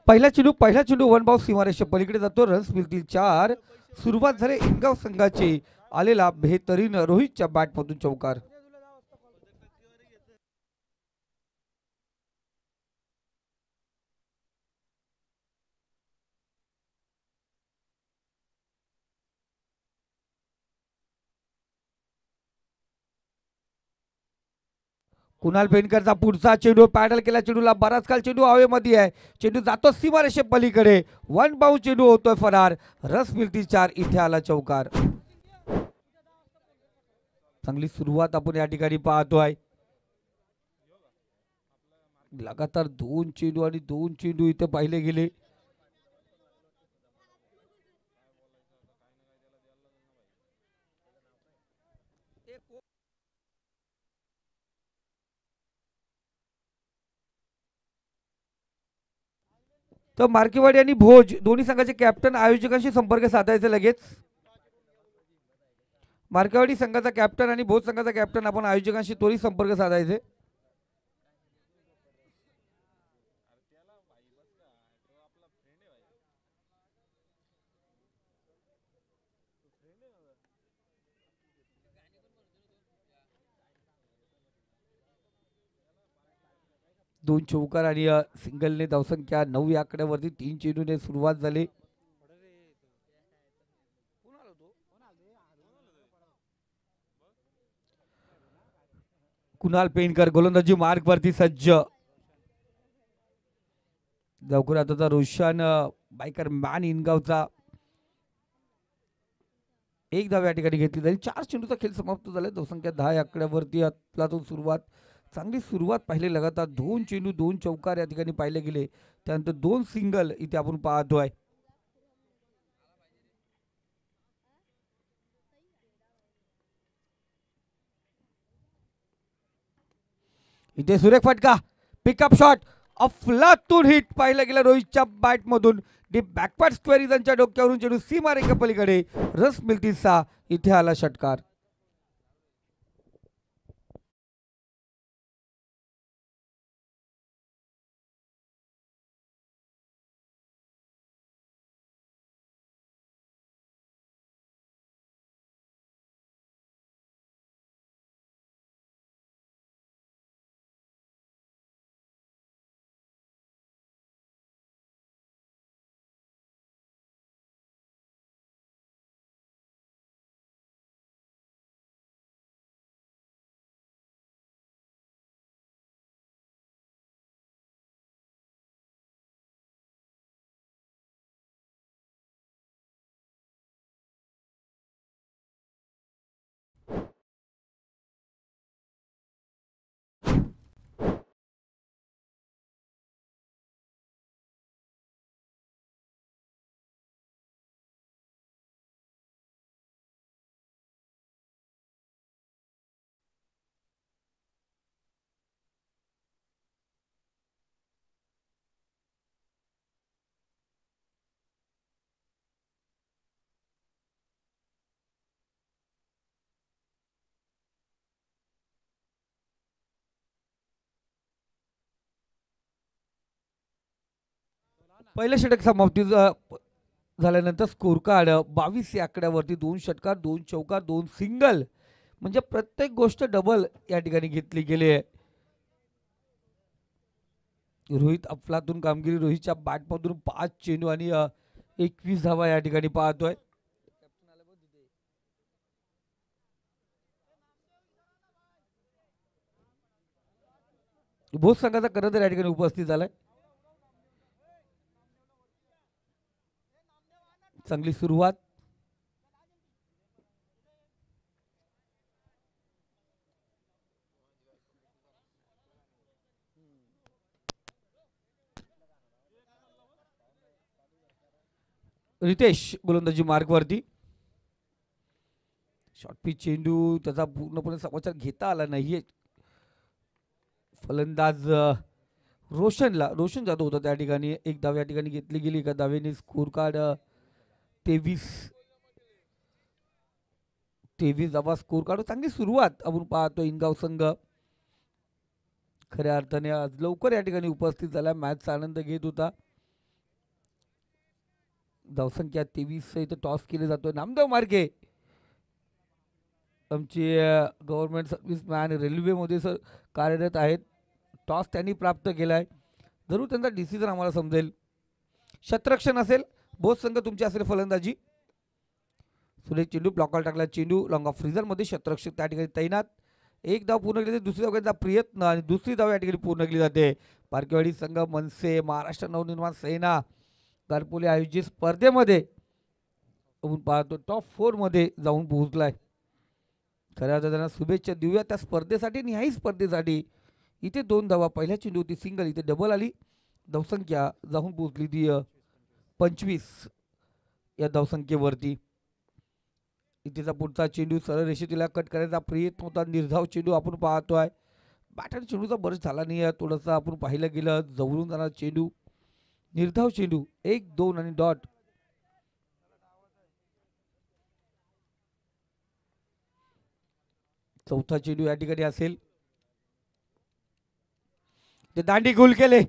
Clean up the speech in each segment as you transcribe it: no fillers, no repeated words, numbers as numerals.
पहिला चेंडू one bounce सीमारेषे पलीकडे जातो. रन्स मिळतील 4. सुरुवात झाली इनगाव संघाची. आलेला बेहतरीन रोहितच्या बॅटमधून चौकार. कुणाल पेनकरचा पुढचा चेंडू पॅडल केला. चेंडूला बराच काल चेंडू हवेमध्ये आहे. चेंडू जातो सीमारेषे पलीकडे. वन बाउंस चेंडू होतोय फरार. रस मिळतील 4. इथे आला चौकार. चांगली सुरुवात आपण या ठिकाणी पाहतोय. लगातार 2 चेंडू आणि 2 चेंडू इथे पाहिले गेले. तर मार्केवाडी आणि भोज दोन्ही संघाचे कॅप्टन आयोजकांशी संपर्क साधायचे लगेच. मार्केवाडी संघाचा कॅप्टन आणि भोज संघाचा कॅप्टन आपण आयोजकांशी त्वरित संपर्क साधायचे. दोन चौकार आणि सिंगलने धावसंख्या 9 या आकड्यावरती 3 चेंडूने सुरुवात झाली. कुणाल पेनकर गोलंदाजी मार्ग वरती सज्ज. लवकर आता रोशन बायकर मॅन इनगावचा 1 धाव या ठिकाणी घेतली जाईल. 4 चेंडूचा खेळ समाप्त झाला. धावसंख्या 10 या आकड्यावरती आपल्यातून सुरुवात. चांगली सुरुवात पाहिले. लगातार 2 चेंडू 2 चौकार या ठिकाणी पाहिले गेले. त्यानंतर 2 सिंगल इथे आपण पाहतोय. इथे सुरेख फटका. Pickup shot. अफलातून हिट पाहिलं गेलं रोहितच्या बॅटमधून. बॅकवर्ड स्क्वेअर त्यांच्या डोक्यावरून चेंडू सीमारेषा पलीकडे. रस मिळतील 6. इथे आला षटकार. पहिल्या षटक समाप्ती झाल्यानंतर स्कोर कार्ड 22 या आकड्यावरती 2 षटकार 2 चौकार 2 सिंगल. म्हणजे प्रत्येक गोष्ट डबल या ठिकाणी घेतली गेली आहे. रोहित अफलातून कामगिरी. रोहितच्या बॅटमधून 5 चेंडू आणि 21 धावा या ठिकाणी पाहतोय. भोज संघाचा करंदर या ठिकाणी उपस्थित झालाय. चांगली सुरुवात. रितेश गोलंदाजी मार्गवरती. शॉर्ट पिच चेंडू त्याचा पूर्णपणे समाचार घेता आला नाहीये. फलंदाज रोशन जाधव होता त्या ठिकाणी. 1 धाव या ठिकाणी घेतली गेली. एका धावेने स्कोर कार्ड 23 धावा स्कोर कार्ड. चांगली सुरुवात आपण पाहतो. इनगाव संघ खऱ्या अर्थाने आज लवकर या ठिकाणी उपस्थित झाला. मॅचचा आनंद घेत होता. धावसंख्या 23 इथं टॉस केले जातोय. नामदेव मार्गे आमचे गव्हर्नमेंट सर्व्हिसमॅन रेल्वेमध्ये सर कार्यरत आहेत. टॉस त्यांनी प्राप्त केला आहे. जरूर त्यांचा डिसिजन आम्हाला समजेल. शतरक्षण असेल, बोथ संघ तुमची असेल फलंदाजी. सुरेश चेंडू ब्लॉकवर टाकला. चेंडू लॉंग ऑफ फ्रीजरमध्ये शतरक्षक त्या ठिकाणी तैनात. एक धाव पूर्ण केली, दुसरी धाव प्रयत्न आणि दुसरी धाव या ठिकाणी पूर्ण केली जाते. पारकेवाडी संघ मनसे महाराष्ट्र नवनिर्माण सेना घरपोली आयोजित स्पर्धेमध्ये आपण पाहतो टॉप 4 मध्ये जाऊन पोहोचलाय. खऱ्या अर्थाने त्यांना शुभेच्छा देऊया त्या स्पर्धेसाठी. न्यायी स्पर्धेसाठी इथे 2 धावा. पहिल्या चेंडू होती सिंगल, इथे डबल आली. धावसंख्या जाऊन पोहोचली ती 25 या धावसंख्येवरती. इथेचा पुढचा चेंडू सरळ रेषेतीला कट करायचा प्रयत्न होता. निर्धाव चेंडू आपण पाहतोय. बॅटर चेंडूचा बरंच झाला नाही, थोडंसं आपण पाहिलं गेलं. जवळून जाणार चेंडू, निर्धाव चेंडू 1-2 आणि डॉट. चौथा चेंडू या ठिकाणी असेल. ते दांडी गुल केले.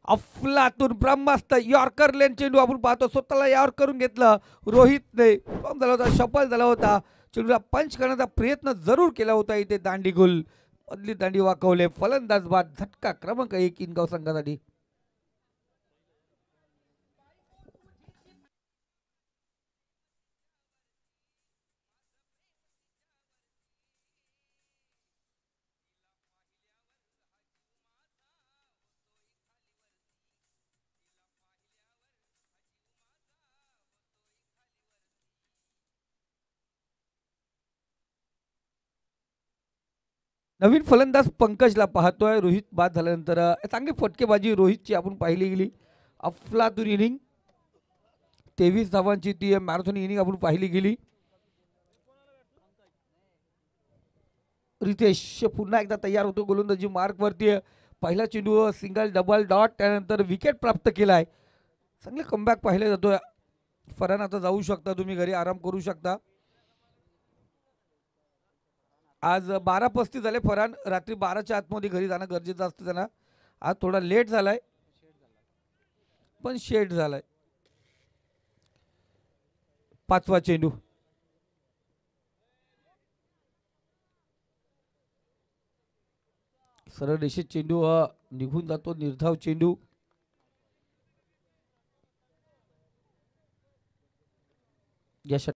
अफलातून ब्रह्मास्त्र यॉर्कर लेन चेंडू आपण पाहतो. स्वतःला यॉर्क करून घेतलं रोहितने. झाला होता, सफल झाला होता. चेंडूला पंच करण्याचा प्रयत्न जरूर केला होता. इथे दांडी गुल मधली दांडी वाकवले. फलंदाज बाद. झटका क्रमांक 1 इनगाव संघासाठी. नवीन फलंदाज पंकजला पाहतोय. रोहित बाद झाल्यानंतर चांगली फटकेबाजी रोहितची आपण पाहिली गेली. अफलातून इनिंग 23 धावांची ती मॅरेथॉन इनिंग आपण पाहिली गेली. रितेश पुन्हा एकदा तयार होतो गोलंदाजी मार्क वरती. पहिला चेंडू सिंगल डबल डॉट, त्यानंतर विकेट प्राप्त केलाय. चांगले कमबॅक पाहिले जातोय. फरहान आता जाऊ शकता, तुम्ही घरी आराम करू शकता. आज 12:35 झाले. फरहान रात्री 12च्या आतमध्ये घरी जाणं गरजेचं असतं त्यांना. आज थोडा लेट झालाय, पण शेड झालाय. पाचवा चेंडू सरळ रेषेत चेंडू निघून जातो. निर्धाव चेंडू. या